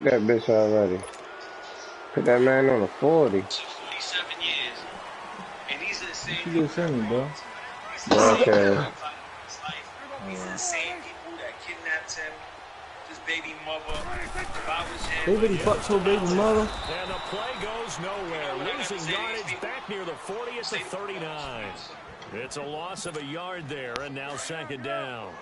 That bitch already. Put that man on a 40. 47 years. And these are the same You people just seen me, that bro. brought him to the United Okay. States in his life. These are Oh, the same people that kidnapped him, his baby mother. If I was him, they really fucked your baby mother. And the play goes nowhere, losing yardage back near the 40 at the 39. It's a loss of a yard there, and now second down.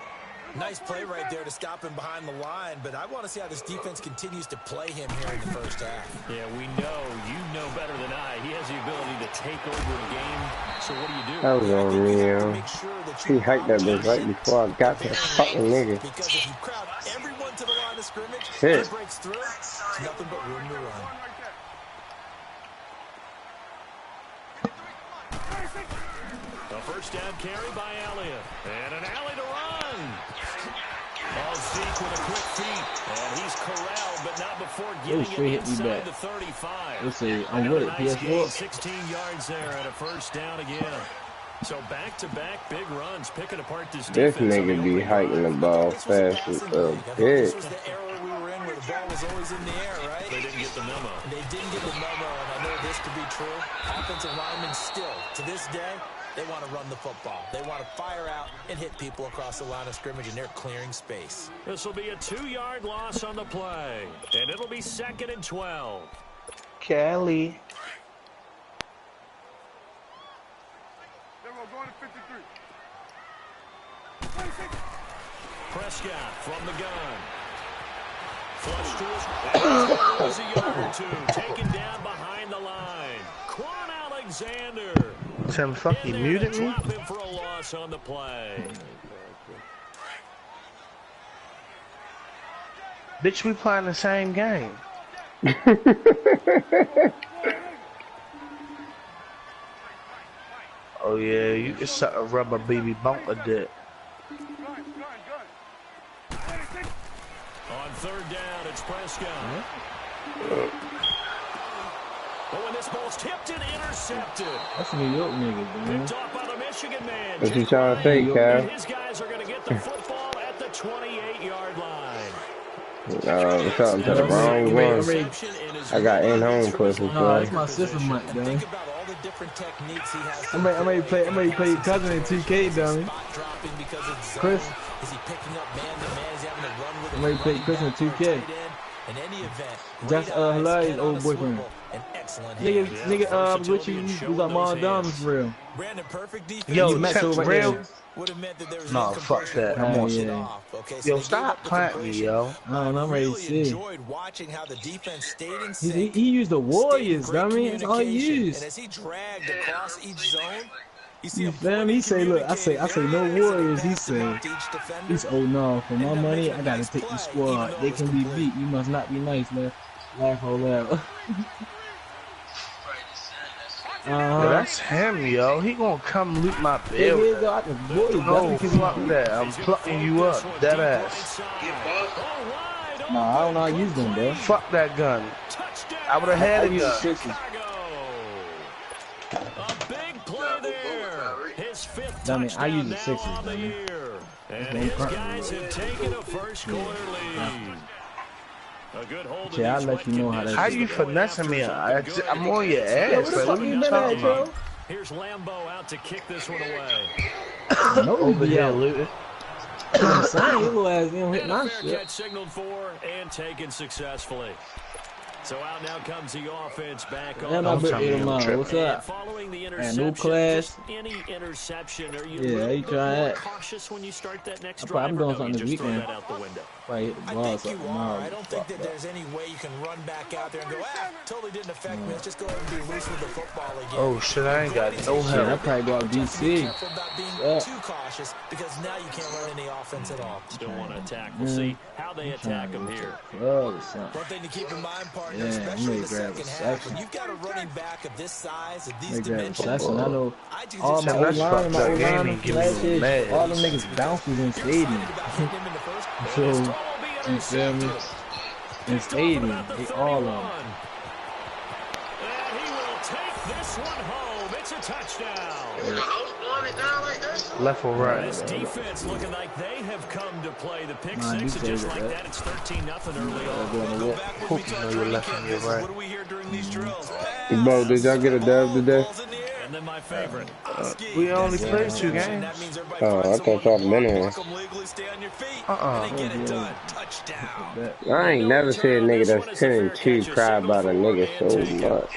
Nice play right there to stop him behind the line, but I want to see how this defense continues to play him here in the first half. Yeah, we know. You know better than I. He has the ability to take over a game. So what do? That was I on think you me, have to yo. make sure that He you hiked that bitch right option before I got to the fucking nigga. because if you crowd everyone to the line of scrimmage, he Shit. breaks through, it's nothing but room to run. A first down carry by Elliott. And an alley to run. Oh, Zeke with a quick feet. And he's corralled, but not before getting it inside the 35. Let's see. I'm with it. Nice PS4. gain, 16 yards there and a first down again. So back-to-back big runs, picking apart this This defense. nigga be hiking the ball fast as a bitch. This was the era we were in where the ball was always in the air, right? They didn't get the memo. They didn't get the memo, and I know this to be true. Offensive linemen still, to this day, they want to run the football. They want to fire out and hit people across the line of scrimmage, and they're clearing space. This will be a 2-yard loss on the play, and it'll be 2nd and 12. Kelly. Prescott from the gun. Flush to his a yard or two. Taken down behind the line. Quan Alexander. Tim fucking muted me? Drop him for a loss on the play. Bitch, we playing the same game. Oh yeah, you can suck a rubber baby bumper dick. On third down, it's Prescott. Oh, and this ball's tipped and intercepted. That's New York niggas, man. Picked off by the Michigan man. What you trying to say, Cal? His guys are going to get the football at the 28-yard line. What's up? To the wrong one. I got in-home pussy, No, bro. that's my sister, man. Think about all the different techniques he has. I may play your cousin in 2K, dummy. Chris. Is he picking up man-to-man? Is he having to run with I may play Chris in 2K. In any event, That's hilarious, old boyfriend. an excellent Nigga, I was with you. You was like Mom Diamonds for real. Brandon, perfect defense. Yo, met Tim, you right real? there. Would have meant that there was No, fuck that. I'm on shit. Okay, so Yo, they stop gave up the planting me, conversion. yo. I don't know, I'm ready to Really see. enjoyed watching how the defense stayed in He sync. used the Warriors, Stayed in great dummy. That's all he communication, used. And as he dragged across each zone, you see You him feel me? He say, look, I say no Warriors. He say, he's oh no, for my money, I gotta take the squad. They can be beat. You must not be nice, man. Laugh out loud. Yo, that's him, yo. He gonna come loot my bill. No, fuck that. I'm plucking you up. Dead ass. Nah, I don't know how to use them, bro. Fuck that gun. I would have had I it. use the gun. sixes. A big play there. His fifth Dummy, I use touchdown the now sixes, on the dummy. year. And no his problem. guys have taken a first quarter lead. A good hold of Yeah, I'll these let you know how that How is. you finessing me? I'm on your Yo, ass. where the Like, fuck what you you been talking at, bro? about? Here's Lambeau out to kick this one away. No, Over he here out. looting. I'm saying, your little ass didn't hit And a my fair shit. catch signaled for and taken successfully. So out now comes the offense back on. And my Don't tell birthday me I'm tomorrow. tripping. What's And up? following the And interception, no class. just any interception, are you Yeah, a little you bit try more that. cautious when you start that next I'm drive? probably Or doing no, something you this just throw weekend. that out the window? Probably hit the I balls think up you tomorrow. are. I don't think that there's any way you can run back out there and go, totally didn't affect me. Let's just go ahead and be loose with the football again. Oh shit, I ain't got no Shit, I help. probably go out Just be DC. careful about being Yeah. too cautious because now you can't run any offense at all. Still want to attack. We'll see how they attack him here. Oh, something. One thing to keep in mind, partner, Yeah, especially you in may the grab a second half, section. when you've got a running back of this size, of these They grab a dimensions, section. I know I do all just my Tim, old that's line, fucked my up. old Game line ain't from giving last you year, mad. all them niggas bounces in stadium. hit him in the first. So, you feel me? In stadium, they all on. And he will take this one home. It's a touchdown. Left or right? This defense looking like they have come to play the pick six, and just like that, it's 13-0 early on. Go back with me to our training camp visit. What do we hear during these drills? Bo, did y'all get a dub today? And then my favorite. We only played 2 games. Oh, I thought y'all been in here. I ain't never seen a nigga that's 10-2 cry about a nigga so much.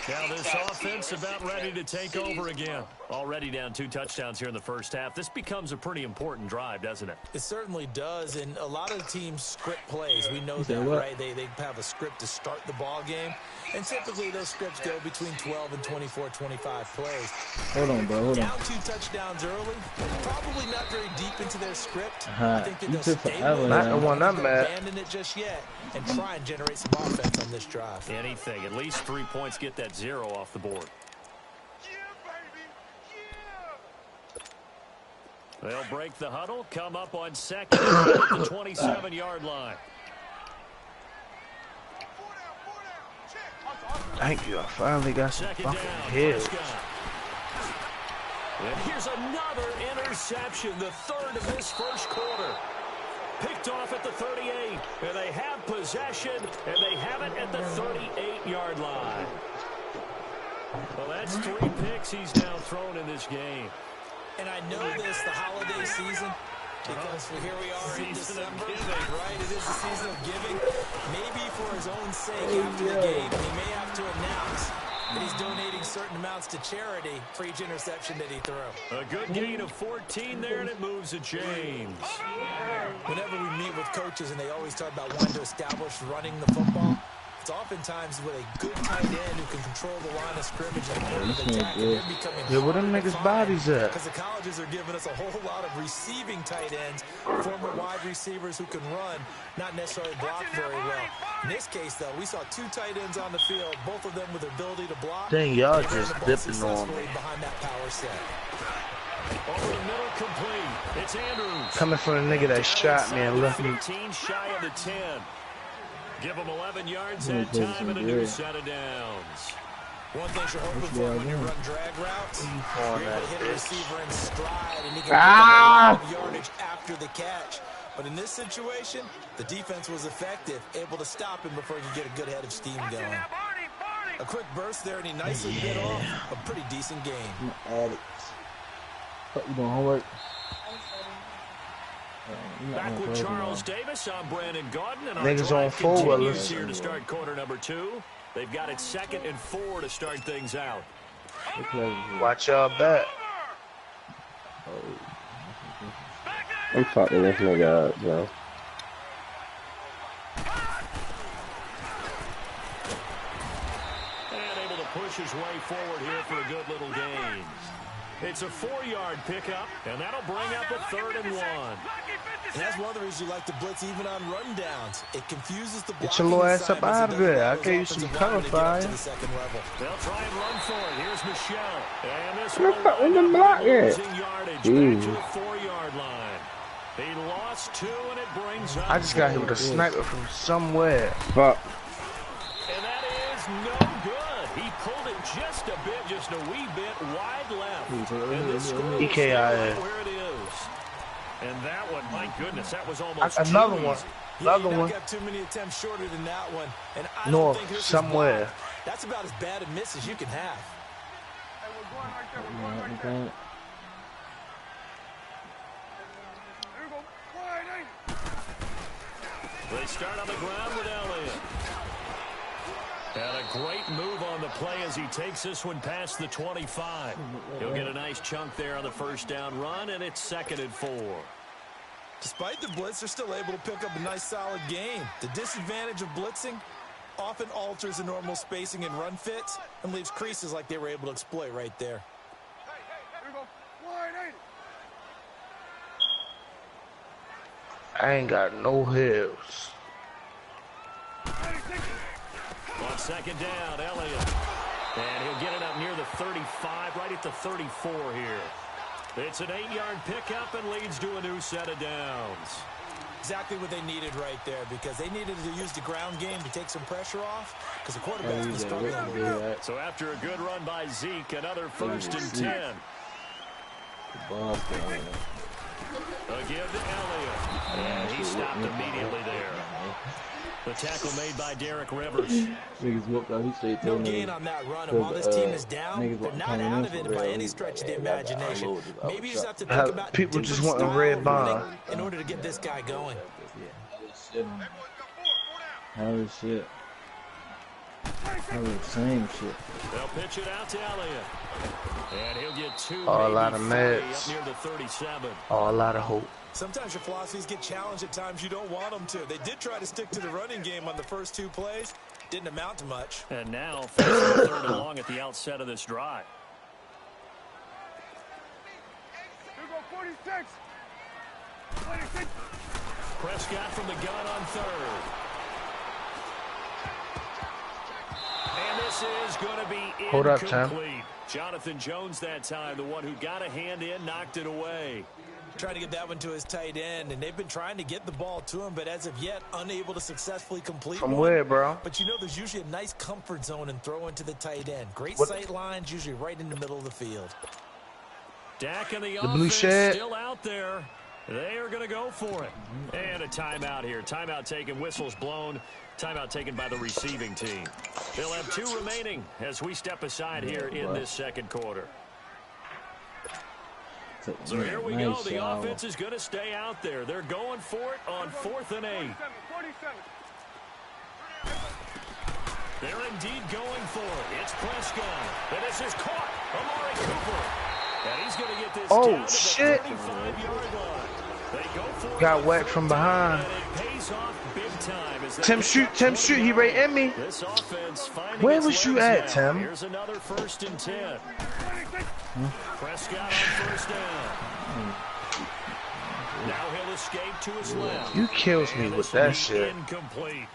Now this offense about ready to take over again. Already down 2 touchdowns here in the first half. This becomes a pretty important drive, doesn't it? It certainly does, and a lot of teams script plays. We know that, right? They have a script to start the ball game, and typically those scripts go between 12 and 24, 25 plays. Hold on, bro. Hold on. Down 2 touchdowns early, probably not very deep into their script. I think they'll stay with Not the one I'm at. Abandon it just yet and try and generate some offense on this drive. Anything. At least 3 points, get that 0 off the board. They'll break the huddle, come up on second at the 27-yard line. Thank you. I finally got some fucking hits. And here's another interception, the 3rd of this first quarter. Picked off at the 38, and they have possession, and they have it at the 38-yard line. Well, that's 3 picks he's now thrown in this game. And I know this, the holiday season, because here we are in December, right? It is the season of giving. Maybe for his own sake after the game, he may have to announce that he's donating certain amounts to charity for each interception that he threw. A good gain of 14 there, and it moves the chains. Whenever we meet with coaches and they always talk about wanting to establish running the football, it's oftentimes with a good tight end who can control the line of scrimmage and the attack. Yeah, where them niggas' bodies at? Because the colleges are giving us a whole lot of receiving tight ends, former wide receivers who can run, not necessarily block very well. In this case, though, we saw 2 tight ends on the field, both of them with the ability to block. Dang, y'all just dipping on me. Behind that power set. Over the middle, complete. It's Andrews. Coming from the nigga that shot me and left me. 15 shy of the 10. Give him 11 yards that time and a new set of downs. One thing you're hoping for when you run drag routes, you're able to hit a receiver in stride and he can pick up yardage after the catch. But in this situation, the defense was effective, able to stop him before he could get a good head of steam going. A quick burst there, and he nicely bit off a pretty decent game. What you doing, homework? Back with Charles Davis, I'm Brandon Gaudin, and our niggas on drive forward continues here to start quarter number 2. They've got it 2nd and 4 to start things out. Watch y'all back. I'm fucking this nigga up, bro. And able to push his way forward here for a good little gain. It's a 4-yard pickup, and that'll bring up a 3rd and 1. And that's one of the reasons you like to blitz even on rundowns. It confuses the Get your little ass up out of there. I gave you some cover fire. They'll try and run for it. Here's Michelle. And this one the block yet. Yardage back to the 4-yard line. He lost 2, and it brings up I just got hit with a sniper from somewhere. Fuck. And that is no good. He pulled it just a bit, just a wee bit wide left. And the score is EKIA. where it is. And that one, my goodness, that was almost another one. Another one. Got too many attempts shorter than that one. And I North, don't think this somewhere. That's about as bad a miss as you can have. They start on the ground with Elliott. And a great move on the play as he takes this one past the 25. He'll get a nice chunk there on the first down run, and it's 2nd and 4. Despite the blitz, they're still able to pick up a nice solid gain. The disadvantage of blitzing often alters the normal spacing and run fits and leaves creases like they were able to exploit right there. I ain't got no hills. On 2nd down, Elliott. And he'll get it up near the 35, right at the 34 here. It's an 8-yard pickup and leads to a new set of downs. Exactly what they needed right there, because they needed to use the ground game to take some pressure off, because the quarterback's been struggling with that. So after a good run by Zeke, another 1st and 10. Again to Elliott. And he stopped immediately there. The tackle made by Derek Rivers. Niggas whooped out. He straight No gain on that run, and while this team is down, they're not out of it by any stretch of the imagination. Maybe you just have to think about people different just want a style red of bond running in order to get this guy going. Hell shit. Same shit. They'll pitch it out to Elliott. And he'll get two. A lot of meds. Up near the 37. A lot of hope. Sometimes your philosophies get challenged at times you don't want them to. They did try to stick to the running game on the first 2 plays. Didn't amount to much. And now, third and long at the outset of this drive. Here go 46. 46. Prescott from the gun on third. And this is going to be incomplete. Hold up, Tim. Jonathan Jones that time, the one who got a hand in, knocked it away. Trying to get that one to his tight end, and they've been trying to get the ball to him, but as of yet, unable to successfully complete From one. where, bro? But you know, there's usually a nice comfort zone in throwing to the tight end. Great What? sight lines, usually right in the middle of the field. Dak and the blue offense shed. still out there. They are going to go for it. And a timeout here. Timeout taken, whistles blown. Timeout taken by the receiving team. They'll have 2 remaining as we step aside here in this second quarter. So here we go. The offense is going to stay out there. They're going for it on 4th and 8. 47. They're indeed going for it. It's Prescott. And this is caught. Amari Cooper. And he's going to get this down to the 35-yard line. They go for Got it whacked from behind. and it pays off big time as Tim, shoot. Tim, shoot. He right in me. this offense finding Where its was you legs at, now. Tim? Here's another 1st and 10. Prescott on 1st down. Now he'll escape to his left. You kills me And with this will that be shit. Incomplete.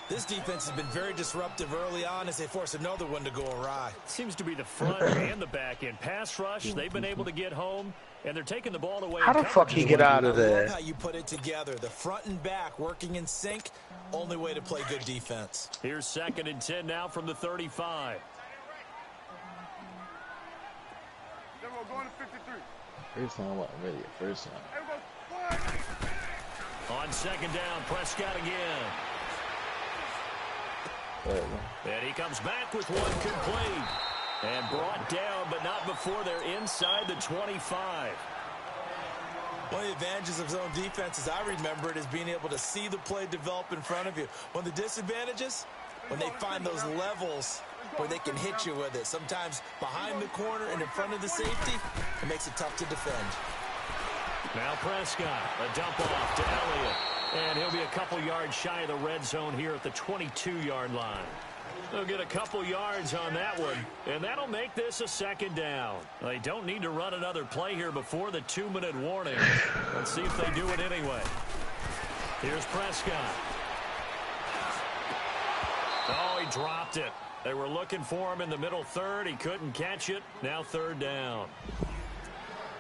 This defense has been very disruptive early on as they force another one to go awry. Seems to be the front and the back end. Pass rush, they've been able to get home, and they're taking the ball away. How the fuck he get out of I there? love how you put it together. The front and back working in sync. Only way to play good defense. Here's 2nd and 10 now from the 35. Then we're going to 53. First time wasn't really a first time. Here goes 4. On 2nd down, Prescott again. And he comes back with one complete. And brought down, but not before they're inside the 25. One of the advantages of zone defense, as I remember it, is being able to see the play develop in front of you. One of the disadvantages, when they find those levels where they can hit you with it. Sometimes behind the corner and in front of the safety, it makes it tough to defend. Now Prescott, a dump off to Elliott. And he'll be a couple yards shy of the red zone here at the 22-yard line. They'll get a couple yards on that one, and that'll make this a 2nd down. They don't need to run another play here before the 2-minute warning. Let's see if they do it anyway. Here's Prescott. Oh, he dropped it. They were looking for him in the middle third. He couldn't catch it. Now 3rd down.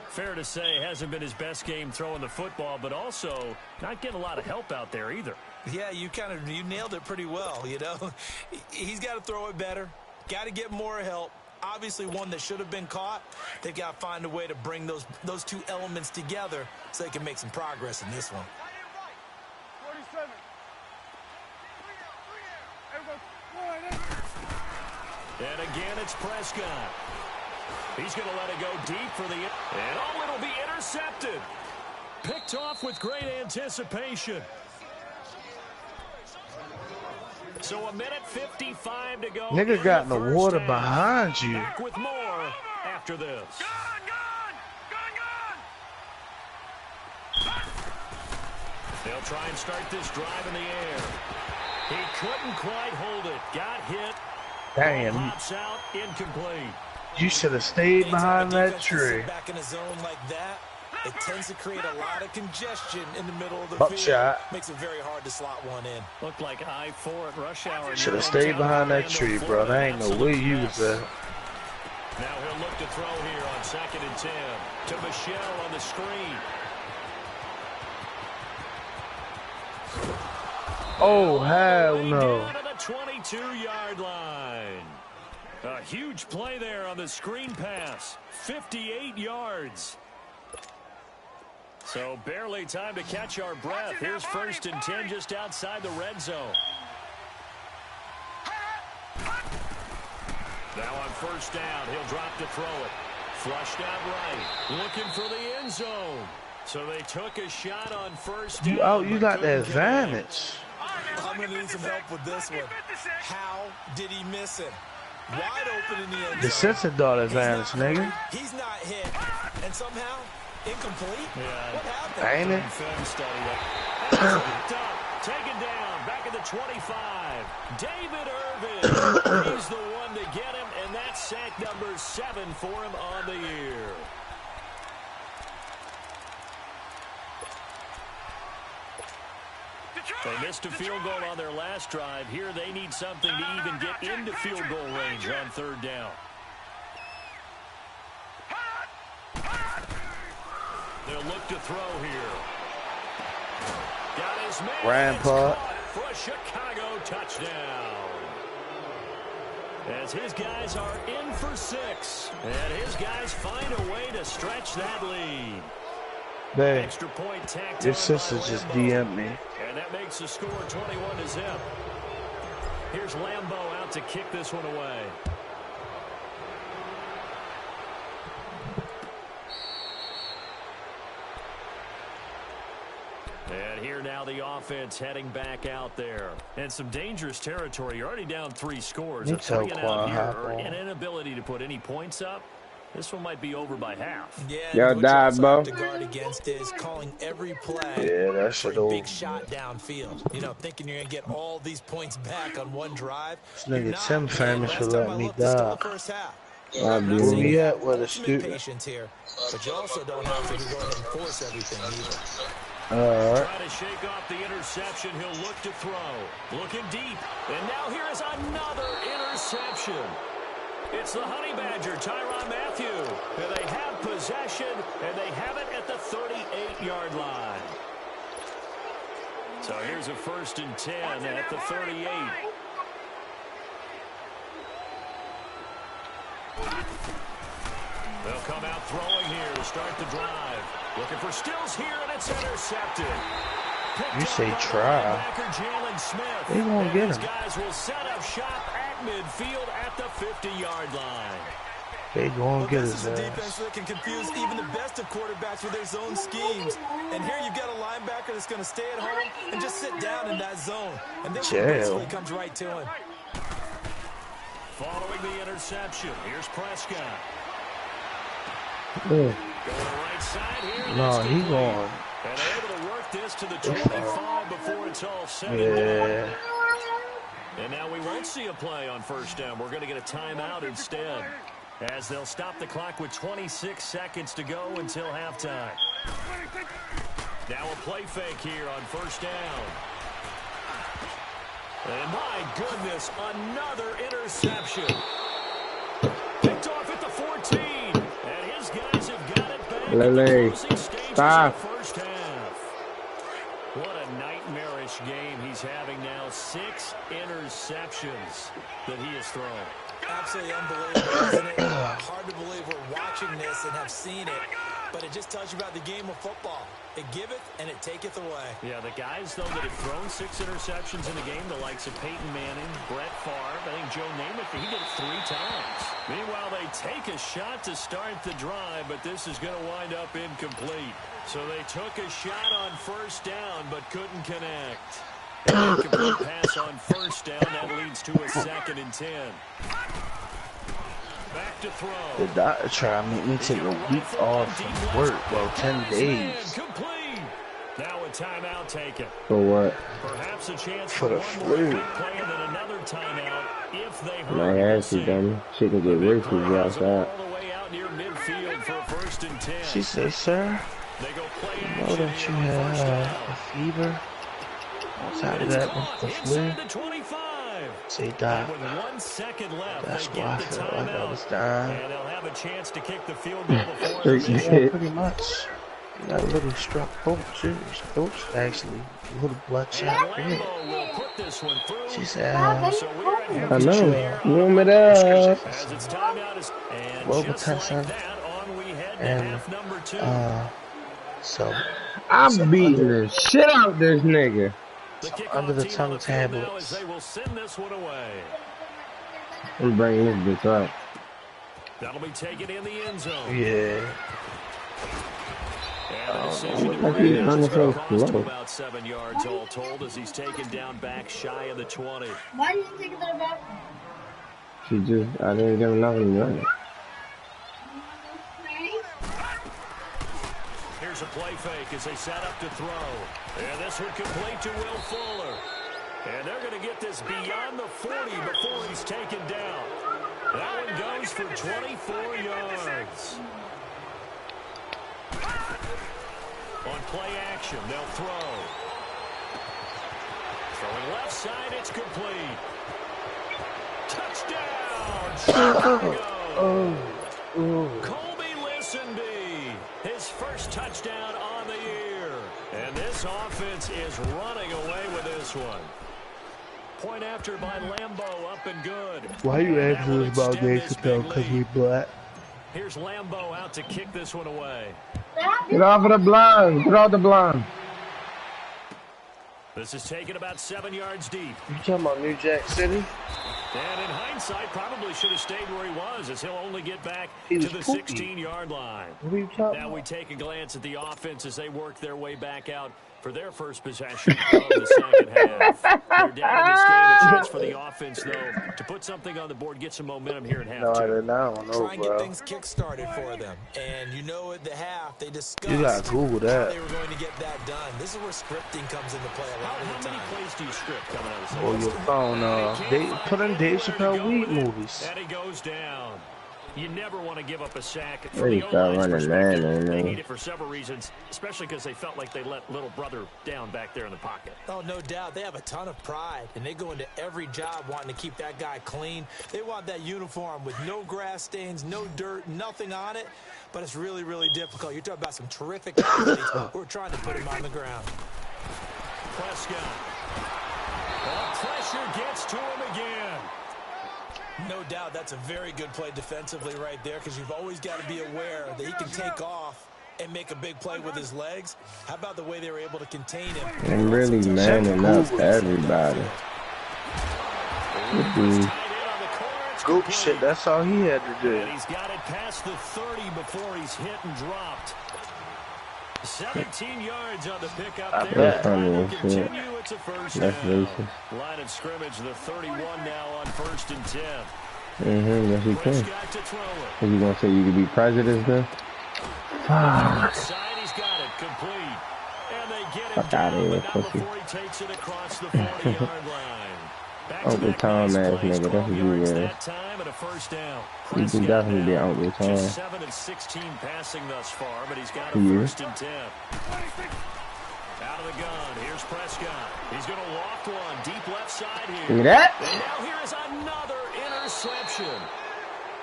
Fair to say, hasn't been his best game throwing the football, but also not getting a lot of help out there either. Yeah, you nailed it pretty well, you know. He's got to throw it better. Got to get more help. Obviously one that should have been caught. They've got to find a way to bring those 2 elements together so they can make some progress in this one. 47. Here goes 4. And again, it's Prescott. He's going to let it go deep for the... And oh, it'll be intercepted. Picked off with great anticipation. So 1:55 to go. Nigga got in the water behind you. Back with more after this. They'll try and start this drive in the air. He couldn't quite hold it. Got hit. Damn. Pops out, incomplete. You should have stayed behind that tree. Back in a zone like that, it tends to create a lot of congestion in the middle of the Buckshot. field. Makes it very hard to slot one in. Looked like I-4 at rush hour. Should have stayed behind that tree, bro. There ain't no way you was there. Now he'll look to throw here on 2nd and 10 to Michelle on the screen. Oh, hell no. Down to the 22-yard line. A huge play there on the screen pass. 58 yards. So barely time to catch our breath. Here's 1st and 10 just outside the red zone. Now on 1st down, he'll drop to throw it. Flushed out right, looking for the end zone. So they took a shot on 1st down. Oh, you got the advantage. I'm going to need some help with this one. How did he miss it? Wide open in the end zone. The Cincinnati advantage, nigga. He's not hit. And somehow, incomplete? Yeah. What happened? Ain't it? Taken down, back at the 25. David Irvin. He's the one to get him, and that's sack number 7 for him on the year. They missed a field goal on their last drive. Here they need something to even get into field goal range on 3rd down. They'll look to throw here. Got his man. Rampart. For a Chicago touchdown. As his guys are in for 6. And his guys find a way to stretch that lead. Babe, Extra point tacked your on sister by just Lambeau. DM'd me. And that makes the score 21-0. Here's Lambeau out to kick this one away. And here now the offense heading back out there. And some dangerous territory. You're already down 3 scores. A 3-and-out here or an inability to put any points up. This one might be over by half. Yeah, Y'all died, Bo. to guard against is calling every play Yeah, that shit for a over. big shot downfield. You know, thinking you're gonna get all these points back on one drive. This nigga Tim famous for letting me die. I'll be Where we in. at with a student? Patience here, but you also don't have to go ahead and force everything either. Alright. Try to shake off the interception. He'll look to throw. Looking deep. And now here is another interception. It's the Honey Badger, Tyrann Mathieu. And they have possession, and they have it at the 38-yard line. So here's a 1st and 10 at the 38. They'll come out throwing here to start the drive. Looking for Stills here, and it's intercepted. You say try. They won't get him. Guys will set up shop at midfield at the 50-yard line. They gonna get This his is a ass. defense that can confuse even the best of quarterbacks with their zone schemes. And here you've got a linebacker that's going to stay at home and just sit down in that zone. And this one basically comes right to him. Following the interception, here's Prescott. Yeah. Go to the right side here. No, he going. And they're able to work this to the 25 before it's all said and Yeah. done. And now we won't see a play on 1st down. We're going to get a timeout instead, as they'll stop the clock with 26 seconds to go until halftime. Now a play fake here on 1st down. And my goodness, another interception. Picked off at the 14. And his guys have got it back Lele. at the closing stages Stop. of the 1st half. What a nightmarish game he's having now. 6 interceptions that he has thrown. Absolutely unbelievable, isn't it? Hard to believe we're watching this and have seen it, but it just tells you about the game of football. It giveth and it taketh away. Yeah, the guys, though, that have thrown 6 interceptions in a game, the likes of Peyton Manning, Brett Favre, I think Joe Namath, he did it 3 times. Meanwhile, they take a shot to start the drive, but this is going to wind up incomplete. So they took a shot on 1st down, but couldn't connect. Incomplete pass on 1st down. That leads to a 2nd and 10. Back to throw. The doctor try to make me take a week off from work. Well, 10 days. Complete. Now a timeout taken. For what? Perhaps a chance For the one more flu. quick play and then another timeout if they hurt. My ass is dumb. She can get roofies outside. All the way out near midfield for a 1st and 10. She said, sir, They go play you know that you have a fever. Outside of that, with the flu. inside the 25. Say, Doc, With 1 second left, that's they why I get the felt like I was timeout. dying. And they'll have a chance to kick the field goal before Yeah, pretty much. You got a little struck oops, actually. A little bloodshot. And Lambeau will put this one through. She said, So we're at I half know. Warm it up. as its timeout is, and Well, just Patessa, like that, on we head to and, half number 2. So I'm beating the shit out this nigga. Under the tongue tablets. They will send this one away. I'm bringing this bitch up. That'll be taken in the end zone. Yeah. Cost about 7 yards all told as he's taken down back shy of the 20. Why do you think that about? I didn't give him nothing to run. Here's a play fake as they set up to throw. And this one complete to Will Fuller. And they're going to get this beyond the 40 before he's taken down. That one goes for 24 yards. On play action, they'll throw. Throwing left side, it's complete. Touchdown, Chicago! Colby Listenby, his first touchdown on the year. And this offense is running away with this one. Point after by Lambeau, up and good. Why you asking us about Dave Chappelle? Because we black. Here's Lambeau out to kick this one away. Get off of the blind. Get off the blind. This is taken about 7 yards deep. You talking about New Jack City? And in hindsight, probably should have stayed where he was, as he'll only get back to the 16-yard line. What are you talking Now about? we take a glance at the offense as they work their way back out for their first possession of the second half. They're down in this game. A chance for the offense, though, to put something on the board, get some momentum here at halftime. No, Try and get things kick-started for them. And you know at the half, they discussed you gotta Google that. how they were going to get that done. This is where scripting comes into play a lot of the How many time. plays do you script coming out of this? Or your phone, they put in Dave Chappelle weed movies. And he goes down. You never want to give up a sack. They start running man, They need it for several reasons, especially because they felt like they let little brother down back there in the pocket. Oh, no doubt. They have a ton of pride, and they go into every job wanting to keep that guy clean. They want that uniform with no grass stains, no dirt, nothing on it. But it's really, really difficult. You're talking about some terrific athletes who are trying to put him on the ground. Prescott. Pressure gets to him again. No doubt that's a very good play defensively right there, because you've always got to be aware that he can take off and make a big play with his legs. How about the way they were able to contain him? And really manning up everybody. Goop shit, that's all he had to do. And he's got it past the 30 before he's hit and dropped. 17 yards on the pickup there. That's funny as shit. It's a first That's down. racist. Line of scrimmage, the 31 now on 1st and 10. Yes you can. Prescott to throw it. Are you gonna say you could be president then? Fuck. Side, he's got it complete. And they get him Fuck out of down, here, but not pussy. before he takes it across the 40-yard line. Uncle Tom ass nigga, that's what you is. That time and a first down. You can definitely be Uncle Tom. Just 7 of 16 passing thus far, but he's got a Yeah. 1st and 10. Out of the gun, here's Prescott. He's going to loft one deep left side here. See that? And now here is another interception.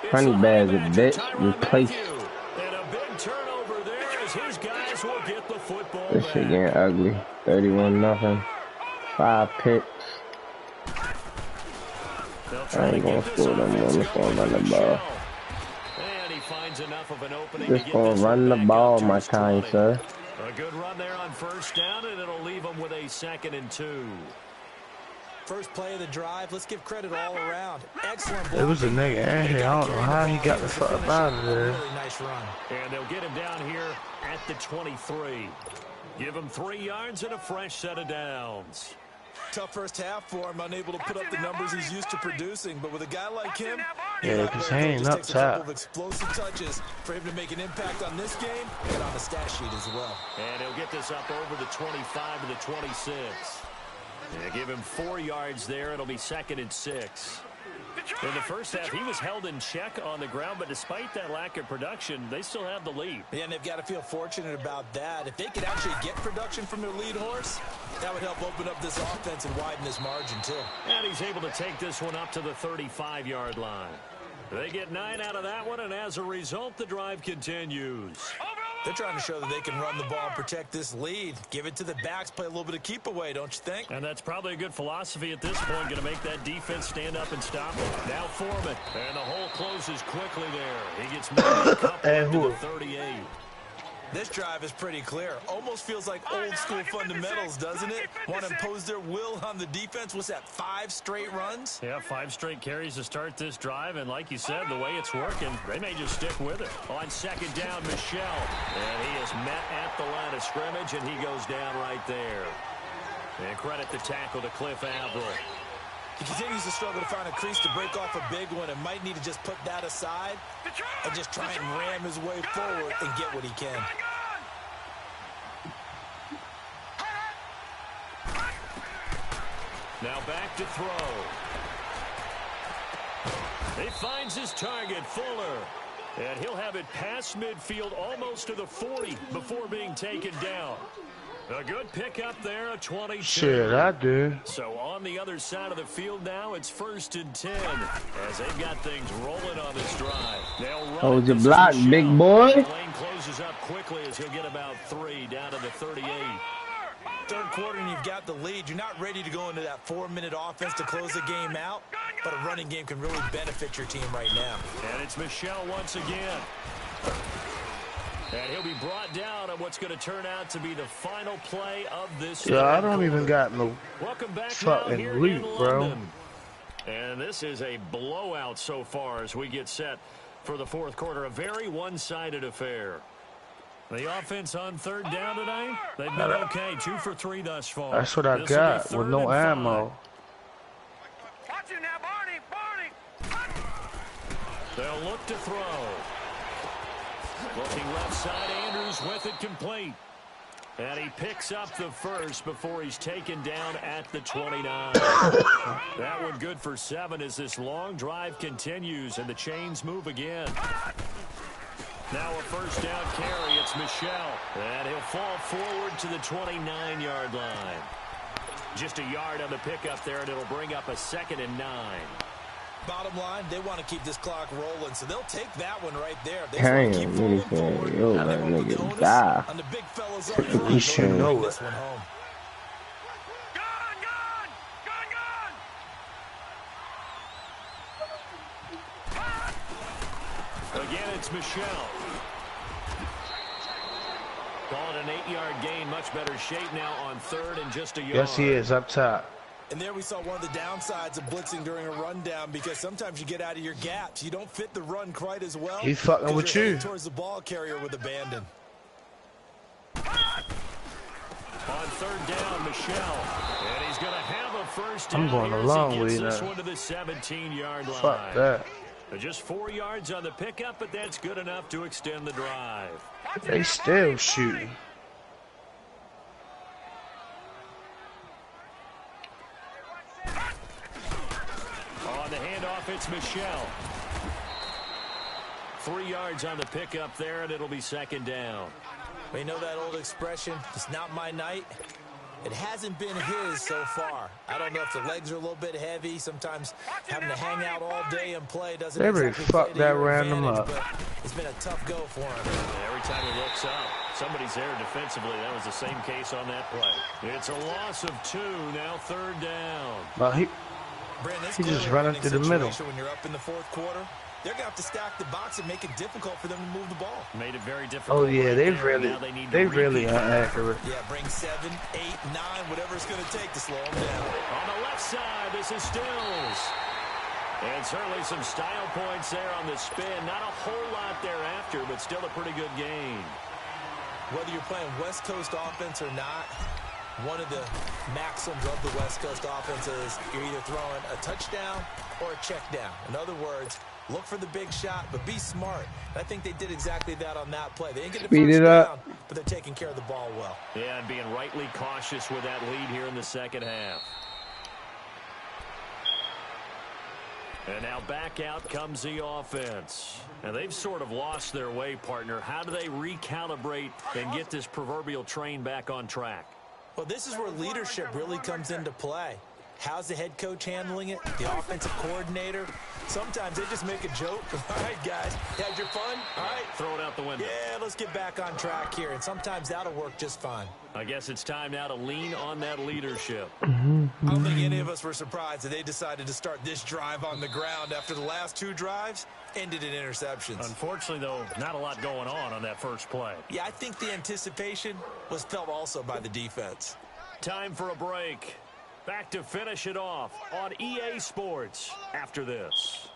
It's Honey the Bad's a linebacker, bitch. Tyrann Replace. Mathieu. And a big turnover there as his guys will get the football This back. shit getting ugly. 31-0. 5 picks. I ain't gonna score them. I'm just gonna run the ball. And he finds enough of an opening Just to get gonna this run one the back ball, up to my his kind 20. sir. A good run there on 1st down, and it'll leave him with a 2nd and 2. First play of the drive. Let's give credit all around. Excellent. It was a nigga in here. I don't know how he got the fuck up out of there. Really nice run. And they'll get him down here at the 23. Give him 3 yards and a fresh set of downs. Tough first half for him, unable to put up the numbers he's used to producing. But with a guy like him, Yeah, because he ain't up takes a couple top. of explosive touches for him to make an impact on this game and on the stat sheet as well. And he'll get this up over the 25 to the 26. Yeah, give him 4 yards there. It'll be 2nd and 6. In the first half, he was held in check on the ground, but despite that lack of production, they still have the lead. Yeah, and they've got to feel fortunate about that. If they could actually get production from their lead horse, that would help open up this offense and widen this margin, too. And he's able to take this one up to the 35-yard line. They get 9 out of that one, and as a result, the drive continues. They're trying to show that they can run the ball and protect this lead. Give it to the backs, play a little bit of keep away, don't you think? And that's probably a good philosophy at this point, going to make that defense stand up and stop it. Now Foreman, and the hole closes quickly there. He gets maybe a couple Hey, up to who? the 38. This drive is pretty clear. Almost feels like old school fundamentals, doesn't it? Want to impose their will on the defense. What's that, 5 straight runs? Yeah, 5 straight carries to start this drive. And like you said, the way it's working, they may just stick with it. On second down, Michel. And he is met at the line of scrimmage, and he goes down right there. And credit the tackle to Cliff Avril. He continues to struggle to find a crease to break off a big one and might need to just put that aside and just try and ram his way forward and get what he can. Now back to throw. He finds his target, Fuller. And he'll have it past midfield almost to the 40 before being taken down. A good pickup there, a 22. Shit, I do. So on the other side of the field now, it's 1st and 10 as they've got things rolling on this drive. Oh, the block, big boy. The lane closes up quickly as he'll get about 3 down to the 38. Third quarter and you've got the lead. You're not ready to go into that 4-minute offense to close the game out, but a running game can really benefit your team right now. And it's Michel once again. And he'll be brought down on what's going to turn out to be the final play of this. Yeah, I don't even got no fucking loot, bro. And this is a blowout so far as we get set for the fourth quarter. A very one-sided affair. The offense on third down tonight, they've been okay. 2 for 3 thus far. That's what I got with no ammo. Watch it now, Barney. They'll look to throw. Looking left side, Andrews with it complete. And he picks up the first before he's taken down at the 29. That one good for 7 as this long drive continues and the chains move again. Now a first down carry, it's Michel. And he'll fall forward to the 29-yard line. Just a yard on the pickup there, and it'll bring up a 2nd and 9. Bottom line, they want to keep this clock rolling, so they'll take that one right there. They Damn, keep moving forward. yo, that nigga die. On the big fellas up front, You should know this it. one home. Again, it's Michel. Call it an 8-yard gain. Much better shape now on third and just a yard. Yes, he is up top. And there we saw one of the downsides of blitzing during a rundown because sometimes you get out of your gaps. You don't fit the run quite as well. He's fucking with you. Towards the ball carrier with abandon. On third down, Michel. And he's going to have a first down. I'm going a long way now. This one to the 17-yard line. Fuck that. Just 4 yards on the pickup, but that's good enough to extend the drive. They still shooting. On the handoff, it's Michel. 3 yards on the pickup there, and it'll be 2nd down. We know that old expression, it's not my night. It hasn't been his so far. I don't know if the legs are a little bit heavy. Sometimes having to hang out all day and play doesn't exactly fuck play to that your random advantage, up. but it's been a tough go for him. Every time he looks up, somebody's there defensively. That was the same case on that play. It's a loss of 2, now 3rd down. Well, he just running through the middle. When you're up in the fourth quarter, they're going to have to stack the box and make it difficult for them to move the ball. Made it very difficult. Oh yeah, they really inaccurate. Yeah, bring 7, 8, 9, whatever it's going to take to slow them down. On the left side, this is Stills. And certainly some style points there on the spin. Not a whole lot thereafter, but still a pretty good gain. Whether you're playing West Coast offense or not, one of the maxims of the West Coast offense is you're either throwing a touchdown or a check down. In other words, look for the big shot, but be smart. I think they did exactly that on that play. They didn't get the first down, but they're taking care of the ball well. Yeah, and being rightly cautious with that lead here in the second half. And now back out comes the offense. And they've sort of lost their way, partner. How do they recalibrate and get this proverbial train back on track? Well, this is where leadership really comes into play. How's the head coach handling it? The offensive coordinator? Sometimes they just make a joke. All right, guys, had your fun? All right. Throw it out the window. Yeah, let's get back on track here, and sometimes that'll work just fine. I guess it's time now to lean on that leadership. I don't think any of us were surprised that they decided to start this drive on the ground after the last 2 drives ended in interceptions. Unfortunately, though, not a lot going on that first play. Yeah, I think the anticipation was felt also by the defense. Time for a break. Back to finish it off on EA Sports after this.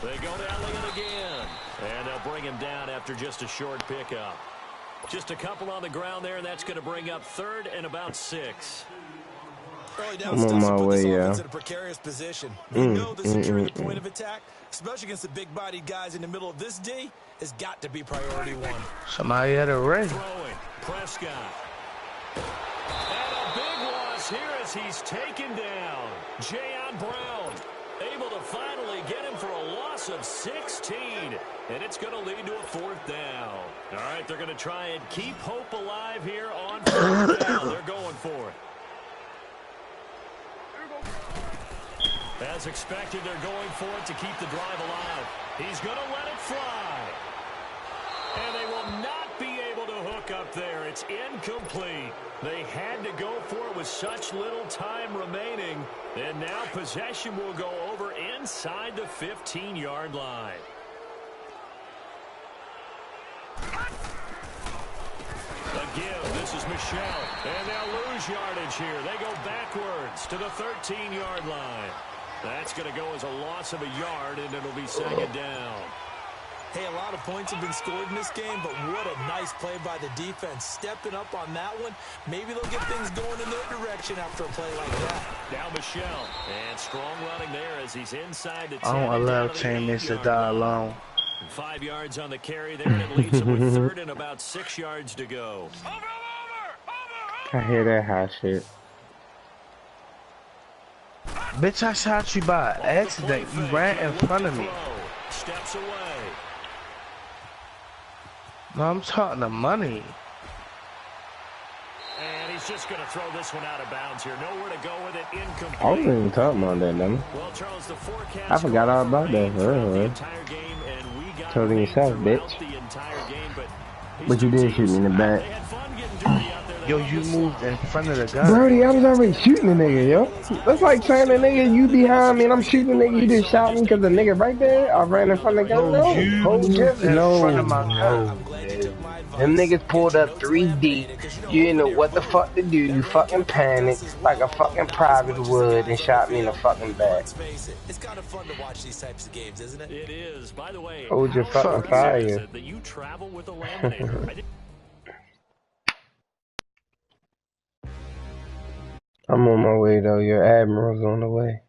They go to Elliott again. And they'll bring him down after just a short pickup. Just a couple on the ground there, and that's going to bring up 3rd and about 6. I'm on my way, yeah. In a precarious position. We know the securing the point of attack, especially against the big-bodied guys in the middle of this D, has got to be priority 1. Somebody had a ring. Throwing, Prescott. And a big loss here as he's taken down. Jayon Brown able to finally get him for a loss of 16. And it's going to lead to a 4th down. All right, they're going to try and keep hope alive here on 4th down. They're going for it. As expected, they're going for it to keep the drive alive. He's going to let it fly. And they will not be able to hook up there. It's incomplete. They had to go for it with such little time remaining. And now possession will go over inside the 15-yard line. Again, this is Michelle. And they'll lose yardage here. They go backwards to the 13-yard line. That's going to go as a loss of a yard, and it'll be 2nd down. Hey, a lot of points have been scored in this game, but what a nice play by the defense. Stepping up on that one. Maybe they'll get things going in their direction after a play like that. Now Michelle. And strong running there as he's inside the 10. I don't allow teammates to die alone. 5 yards on the carry there, and it leaves them with 3rd and about 6 yards to go. I hear that hot shit. Bitch, I shot you by accident. You ran in front of me. Steps away. No, I'm talking the money. And he's just going to throw this one out of bounds here. Nowhere to go with it. Incomplete. I wasn't even talking about that, man. Well, Charles, the forecast I forgot all about that. Told yourself, bitch. But you did shoot me in the back. Yo, you moved in front of the gun. Brody, I was already shooting the nigga, yo. That's like saying the nigga, you behind me and I'm shooting the nigga, you just shot me because the nigga right there, I ran in front of the gun. No, you moved in front of my gun. Them niggas pulled up 3 deep. You didn't know what the fuck to do. You fucking panicked like a fucking private would and shot me in the fucking back. It's kind of fun to watch these types of games, isn't it? It is. By the way, hold your fucking fire. That you travel with a laminator. I'm on my way though. Your admiral's on the way.